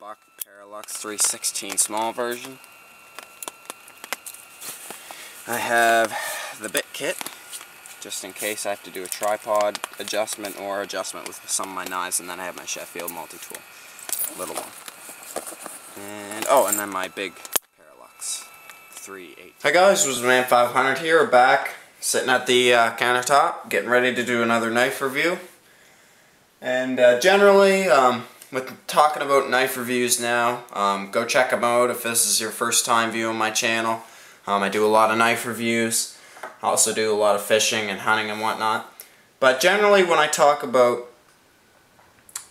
Buck Parallex 316 small version. I have the bit kit, just in case I have to do a tripod adjustment or adjustment with some of my knives, and then I have my Sheffield multi-tool, little one. And oh, and then my big Parallex 318. Hi guys, Man 500 here. We're back, sitting at the countertop, getting ready to do another knife review. And generally, with talking about knife reviews now, go check them out if this is your first time viewing my channel. I do a lot of knife reviews. I also do a lot of fishing and hunting and whatnot. But generally when I talk about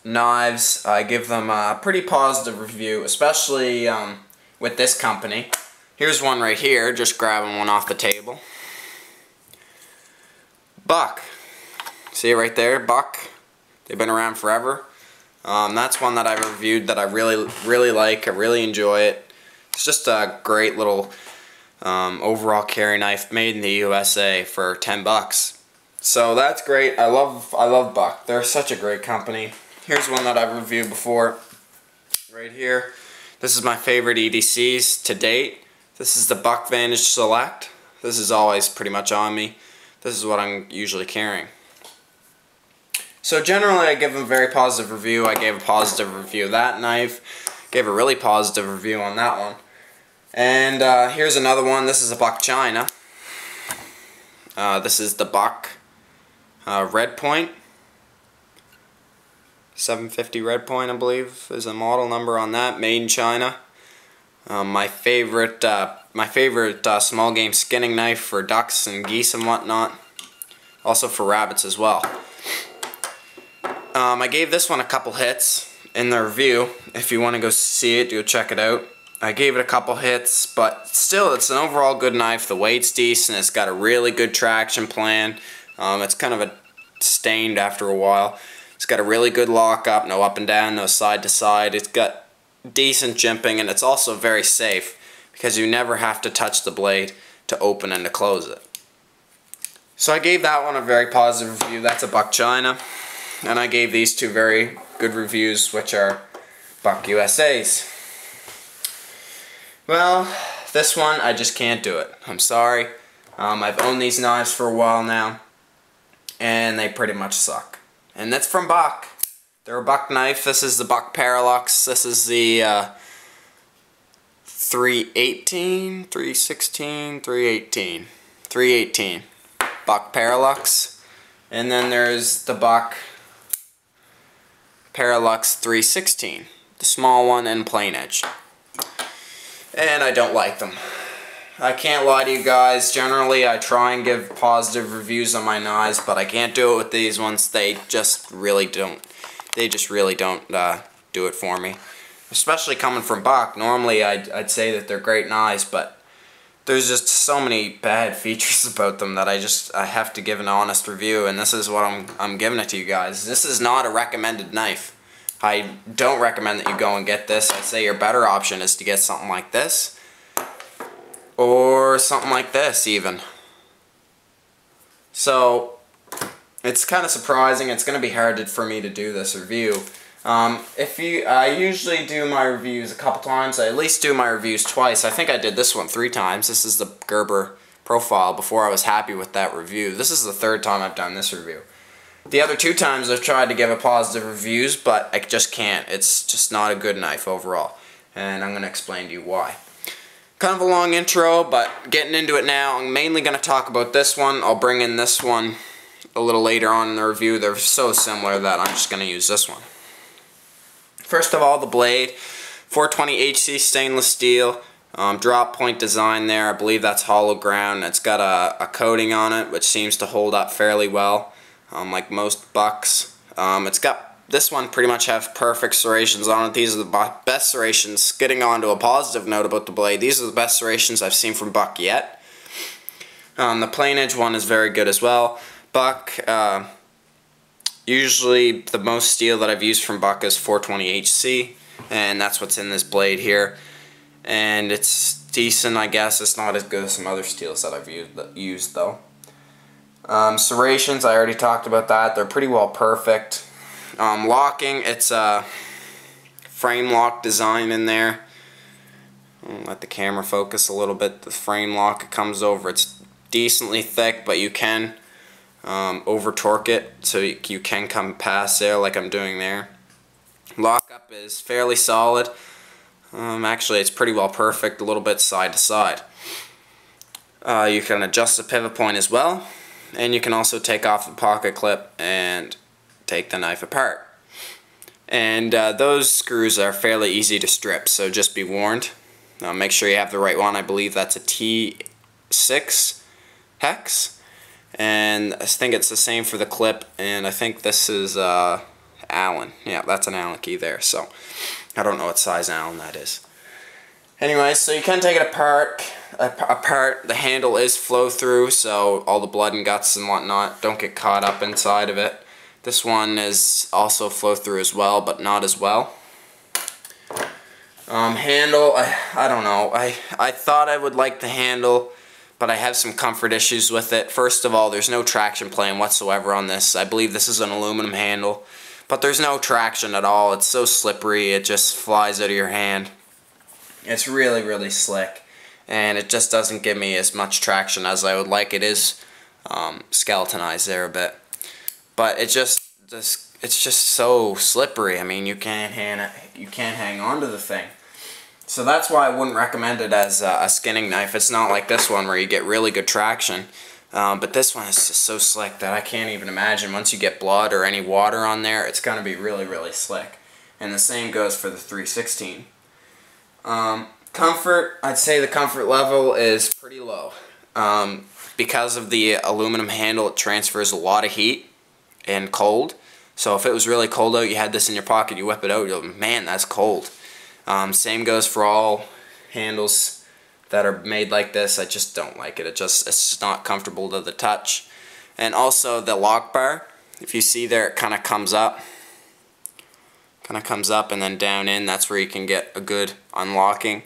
knives, I give them a pretty positive review, especially with this company. Here's one right here, just grabbing one off the table. Buck. See it right there? Buck. They've been around forever. That's one that I reviewed that I really like. I really enjoy it. It's just a great little overall carry knife made in the USA for 10 bucks. So that's great. I love Buck. They're such a great company. Here's one that I've reviewed before. Right here. This is my favorite EDCs to date. This is the Buck Vantage Select. This is always pretty much on me. This is what I'm usually carrying. So generally I give them a very positive review. I gave a positive review of that knife. Gave a really positive review on that one. And here's another one. This is a Buck China. This is the Buck Red Point. 750 Red Point, I believe, is a model number on that. Made in China. My favorite small game skinning knife for ducks and geese and whatnot. Also for rabbits as well. I gave this one a couple hits in the review. If you want to go see it, go check it out. I gave it a couple hits, but still, it's an overall good knife. The weight's decent. It's got a really good traction plan. It's kind of stained after a while. It's got a really good lockup, no up and down, no side to side. It's got decent jimping, and it's also very safe because you never have to touch the blade to open and to close it. So I gave that one a very positive review. That's a Buck China. And I gave these two very good reviews, which are Buck USA's. Well, this one, I just can't do it. I'm sorry. I've owned these knives for a while now, and they pretty much suck. And that's from Buck. They're a Buck knife. This is the Buck Parallex. This is the 318, 316, 318. 318. Buck Parallex. And then there's the Buck Parallex 316, the small one and plain edge. And I don't like them. I can't lie to you guys. Generally, I try and give positive reviews on my knives, but I can't do it with these ones. They just really don't. They just really don't do it for me. Especially coming from Buck. Normally, I'd say that they're great knives, but there's just so many bad features about them that I have to give an honest review, and this is what I'm giving it to you guys. This is not a recommended knife. I don't recommend that you go and get this. I'd say your better option is to get something like this, or something like this even. So it's kind of surprising. It's going to be hard for me to do this review. I usually do my reviews a couple times. I at least do my reviews twice. I think I did this one 3 times. This is the Gerber profile before I was happy with that review. This is the 3rd time I've done this review. The other 2 times I've tried to give a positive reviews, but I just can't. It's just not a good knife overall. And I'm going to explain to you why. Kind of a long intro, but getting into it now. I'm mainly going to talk about this one. I'll bring in this one a little later on in the review. They're so similar that I'm just going to use this one. First of all, the blade, 420 HC stainless steel, drop point design there. I believe that's hollow ground. It's got a coating on it, which seems to hold up fairly well, like most Bucks. It's got, this one pretty much have perfect serrations on it. These are the best serrations. Getting on to a positive note about the blade, these are the best serrations I've seen from Buck yet. The plain edge one is very good as well. Buck, usually the most steel that I've used from Buck is 420 HC, and that's what's in this blade here. And it's decent, I guess. It's not as good as some other steels that I've used though. Serrations, I already talked about that. They're pretty well perfect. Locking, it's frame lock design in there. Let the camera focus a little bit. The frame lock, it comes over. It's decently thick, but you can over torque it, so you can come past there like I'm doing there. Lockup is fairly solid. Actually, it's pretty well perfect, a little bit side to side. You can adjust the pivot point as well, and you can also take off the pocket clip and take the knife apart. And those screws are fairly easy to strip, so just be warned. Make sure you have the right one. I believe that's a T6 hex, and I think it's the same for the clip, and I think this is Allen. Yeah, that's an Allen key there, so I don't know what size Allen that is. Anyway, so you can take it apart. The handle is flow through, so all the blood and guts and whatnot don't get caught up inside of it. This one is also flow through as well, but not as well. Handle, I don't know. I thought I would like the handle, but I have some comfort issues with it. First of all, there's no traction plane whatsoever on this. I believe this is an aluminum handle, but there's no traction at all. It's so slippery, it just flies out of your hand. It's really, really slick, and it just doesn't give me as much traction as I would like. It is skeletonized there a bit, but it's just so slippery. I mean, you can't hang on to the thing. So that's why I wouldn't recommend it as a skinning knife. It's not like this one where you get really good traction, but this one is just so slick that I can't even imagine. Once you get blood or any water on there, it's going to be really, really slick. And the same goes for the 316. Comfort, I'd say the comfort level is pretty low. Because of the aluminum handle, it transfers a lot of heat and cold. So if it was really cold out, you had this in your pocket, you whip it out, you're like, man, that's cold. Same goes for all handles that are made like this. I just don't like it. It's just not comfortable to the touch. And also the lock bar, if you see there, it kind of comes up. And then down in, that's where you can get a good unlocking.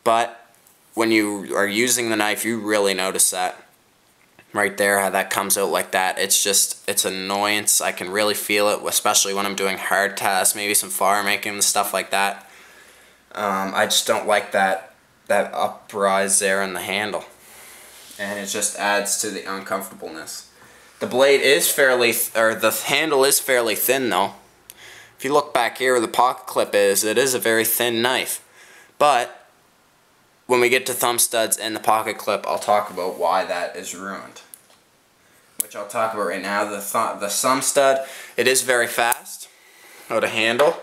But when you are using the knife, you really notice that. Right there, how that comes out like that. It's an annoyance. I can really feel it, especially when I'm doing hard tasks, maybe some fire making and stuff like that. I just don't like that uprise there in the handle, and it just adds to the uncomfortableness. The blade is the handle is fairly thin though. If you look back here where the pocket clip is, it is a very thin knife. But when we get to thumb studs and the pocket clip, I'll talk about why that is ruined, which I'll talk about right now. The thumb stud, it is very fast out of handle.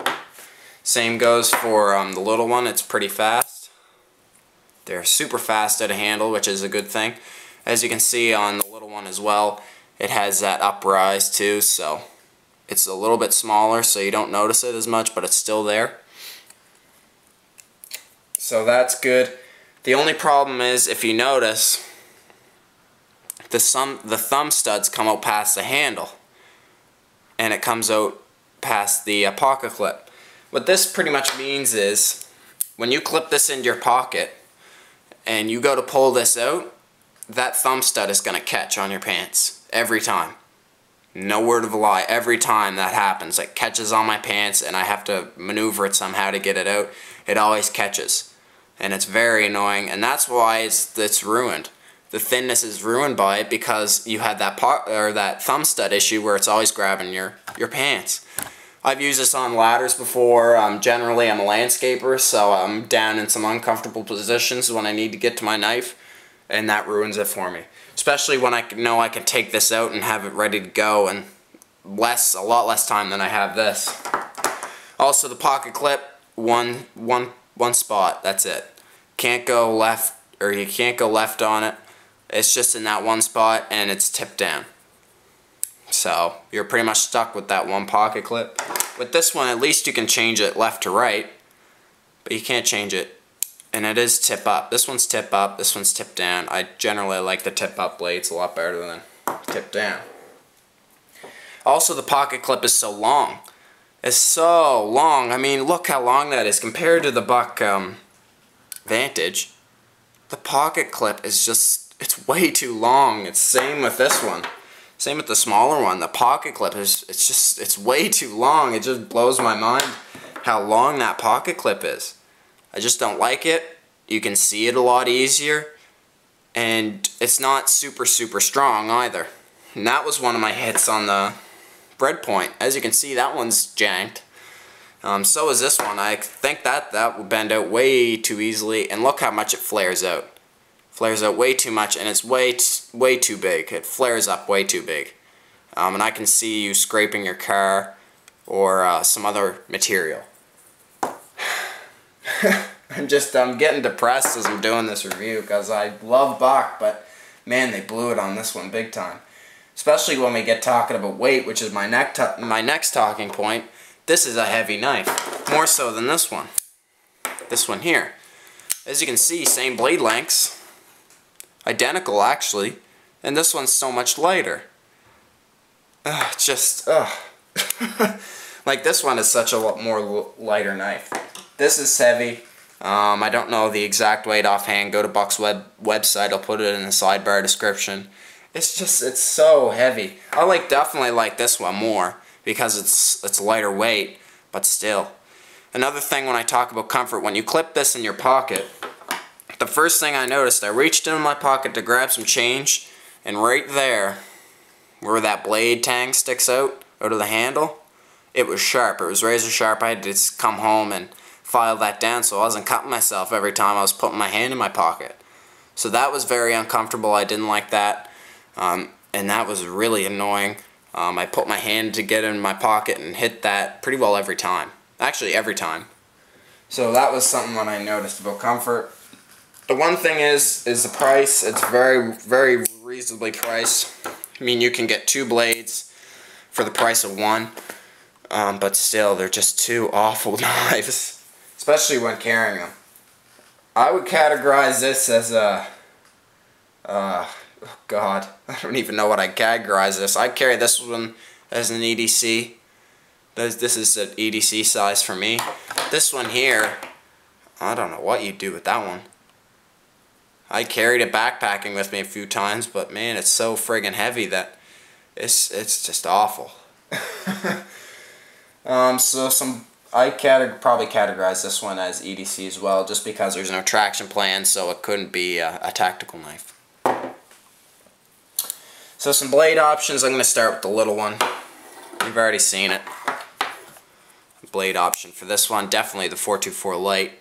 Same goes for the little one. It's pretty fast. They're super fast out of handle, which is a good thing. As you can see on the little one as well, it has that uprise too, so it's a little bit smaller, so you don't notice it as much, but it's still there. So that's good. The only problem is, if you notice, the thumb studs come out past the handle, and it comes out past the pocket clip. What this pretty much means is, when you clip this into your pocket, and you go to pull this out, that thumb stud is going to catch on your pants, every time. No word of a lie, every time that happens, it catches on my pants, and I have to maneuver it somehow to get it out. It always catches, and it's very annoying, and that's why it's ruined. The thinness is ruined by it because you had that thumb stud issue where it's always grabbing your pants. I've used this on ladders before. Generally, I'm a landscaper, so I'm down in some uncomfortable positions when I need to get to my knife, and that ruins it for me. Especially when I know I can take this out and have it ready to go, and a lot less time than I have this. Also, the pocket clip, one spot. That's it. Can't go left, or you can't go left on it. It's just in that one spot, and it's tipped down. So you're pretty much stuck with that one pocket clip. With this one, at least you can change it left to right, but you can't change it. And it is tip up. This one's tip up, this one's tip down. I generally like the tip up blades a lot better than tip down. Also, the pocket clip is so long. It's so long. I mean, look how long that is compared to the Buck Vantage. The pocket clip is just, it's way too long. It's same with this one. Same with the smaller one. The pocket clip is, it's way too long. It just blows my mind how long that pocket clip is. I just don't like it. You can see it a lot easier, and it's not super strong either. And that was one of my hits on the bread point. As you can see, that one's janked. So is this one. I think that would bend out way too easily, and look how much it flares out. Flares out way too much, and it's way too big. It flares up way too big. And I can see you scraping your car or some other material. I'm getting depressed as I'm doing this review because I love Bach, but man, they blew it on this one big time. Especially when we get talking about weight, which is my next talking point. This is a heavy knife, more so than this one. This one here. As you can see, same blade lengths. Identical, actually. And this one's so much lighter. Like, this one is such a lot more lighter knife. This is heavy. I don't know the exact weight offhand. Go to Buck's website. I'll put it in the sidebar description. It's so heavy. I definitely like this one more because it's lighter weight, but still. Another thing when I talk about comfort, when you clip this in your pocket, the first thing I noticed, I reached into my pocket to grab some change, and right there, where that blade tang sticks out of the handle, it was sharp. It was razor sharp. I had to just come home and file that down so I wasn't cutting myself every time I was putting my hand in my pocket. So that was very uncomfortable. I didn't like that. And that was really annoying. I put my hand to get in my pocket and hit that pretty well every time. Actually, every time. So that was something that I noticed about comfort. The one thing is the price. It's very reasonably priced. I mean, you can get 2 blades for the price of 1. But still, they're just 2 awful knives. Especially when carrying them. I would categorize this as a... oh God, I don't even know what I'd categorize this. I'd carry this one as an EDC. This is an EDC size for me. This one here, I don't know what you'd do with that one. I carried it backpacking with me a few times, but man, it's so friggin' heavy that it's just awful. I probably categorize this one as EDC as well, just because there's no traction plan, so it couldn't be a tactical knife. So some blade options. I'm going to start with the little one. You've already seen it. Blade option for this one, definitely the 424 light,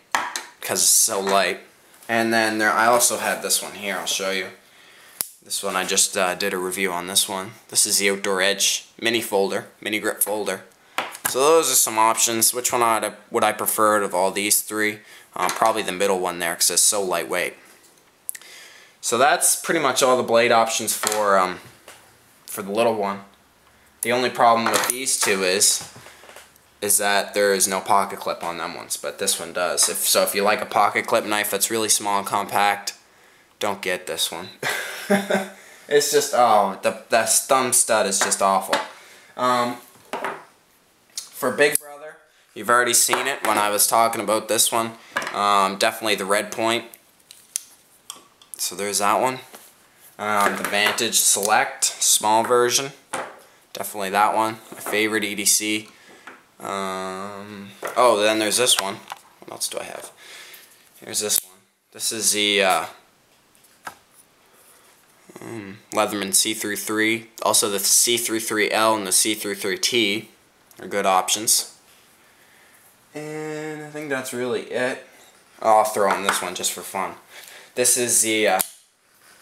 because it's so light. And then I also have this one here. I'll show you. This one I just did a review on this one. This is the Outdoor Edge mini grip folder. So those are some options. Which one would I prefer out of all these 3? Probably the middle one there because it's so lightweight. So that's pretty much all the blade options for the little one. The only problem with these 2 is that there is no pocket clip on them ones, but this one does. If you like a pocket clip knife that's really small and compact, don't get this one. It's just, the thumb stud is just awful. For Big Brother, you've already seen it when I was talking about this one. Definitely the red point. So there's that one. The Vantage Select, small version. Definitely that one. My favorite EDC. Oh, then there's this one. What else do I have? Here's this one. This is the Leatherman C33. Also the C33L and the C33T are good options. And I think that's really it. I'll throw in this one just for fun. This is the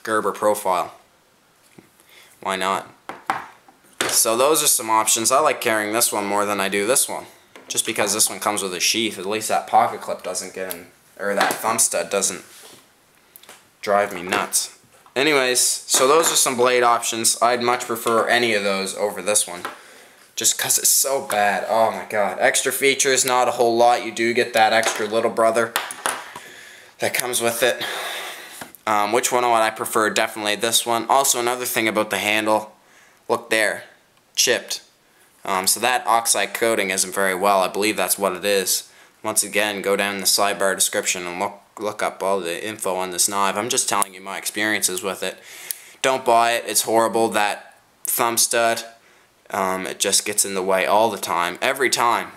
Gerber Profile. Why not? So those are some options. I like carrying this one more than I do this one. Just because this one comes with a sheath. At least that pocket clip doesn't get in, or that thumb stud doesn't drive me nuts. Anyways, so those are some blade options. I'd much prefer any of those over this one. Just because it's so bad. Oh my god. Extra features, not a whole lot. You do get that extra little brother that comes with it. Which one would I prefer? Definitely this one. Also, another thing about the handle. Look there. Chipped. So that oxide coating isn't very well. I believe that's what it is. Once again, go down in the sidebar description and look up all the info on this knife. I'm just telling you my experiences with it. Don't buy it. It's horrible. That thumb stud, it just gets in the way all the time. Every time.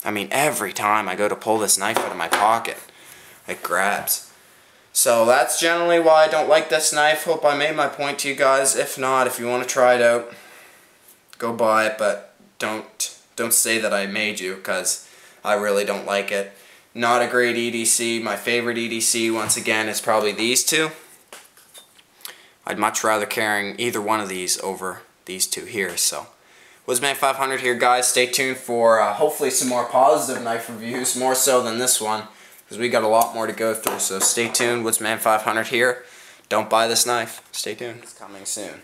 I mean, every time I go to pull this knife out of my pocket, it grabs. So that's generally why I don't like this knife. Hope I made my point to you guys. If not, if you want to try it out, go buy it, but don't say that I made you, because I really don't like it. Not a great EDC. My favorite EDC, once again, is probably these two. I'd much rather carrying either one of these over these two here. So, Woodsman 500 here, guys. Stay tuned for hopefully some more positive knife reviews, more so than this one, because we got a lot more to go through. So stay tuned. Woodsman 500 here. Don't buy this knife. Stay tuned. It's coming soon.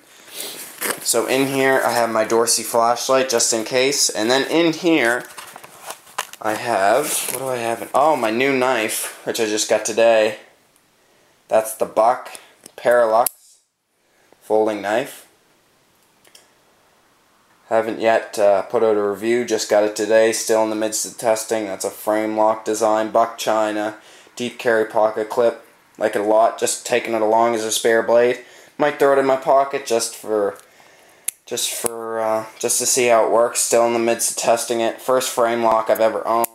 So in here I have my Dorsey flashlight just in case, and then in here I have, what do I have? Oh, my new knife, which I just got today. That's the Buck Parallex folding knife. Haven't yet put out a review, just got it today, still in the midst of testing. That's a frame lock design, Buck China, deep carry pocket clip. Like it a lot, just taking it along as a spare blade. Might throw it in my pocket just to see how it works. Still in the midst of testing it. First frame lock I've ever owned.